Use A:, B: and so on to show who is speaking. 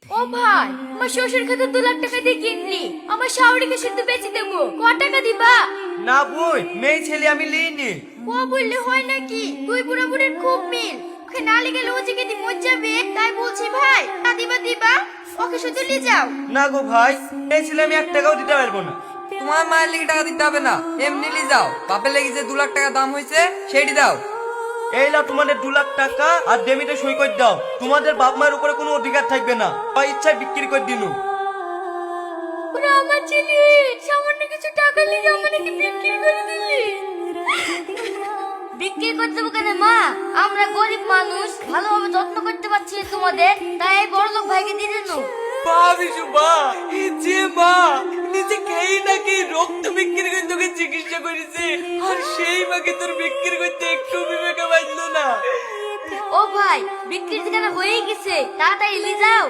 A: ও ভাই, আমার শ্বশুর খাতে 2 লাখ টাকা দিয়ে কিনলি, আমার শাওরিকে শুধু বেচে দেবো, টাকা দিবা?
B: না বই, মেয়ে ছেলে আমি লিইনি।
A: ও বললে হয় নাকি? দুই বুড়া বুড়ির খুব মিল, ওকে না লেগে ও যে কেটে মর যাবে, তাই বলছি ভাই, না দিবা দিবা, ওকে শুধু নিয়ে যাও।
B: না গো ভাই, মেয়ে ছেলে আমি 1 টাকাও দিতে পারবো না।
C: তোমার মায়ের লেগে টাকা দিতে হবে না, এমনি লি যাও। বাপের লেগে যে 2 লাখ টাকা দাম হয়েছে সেইটি দাও।
B: এই নাও তোমাদের 2 লাখ টাকা, আর ডেমিটে সই করে দাও। তোমাদের বাপ মায়ের উপরে কোনো অধিকার থাকবে না, ওই ইচ্ছায় বিক্রি করে দিনু।
A: ওরা আমার ছেলে, সামান্য কিছু টাকা নিয়ে আমাদেরকে বিক্রি করে দিলি। বিক্রি করতে দেবো কেন মা? আমরা গরিব মানুষ, ভালোভাবে যত্ন করতে পারছি না তোমাদের, তাই এই বড়লোক ভাইকে দিয়ে দিন।
C: ভাবিসু মা, যে মা নিজে খেয়ে নাকি রক্ত বিক্রি করে তোকে চিকিৎসা করেছে, আর সেই মাকে তোর বিক্রি করতে একটু বিবেকে বাঁধলো না।
A: ও ভাই, বিক্রির ঠিকানা হয়েই গেছে, তাড়াতাড়ি নিয়ে যাও।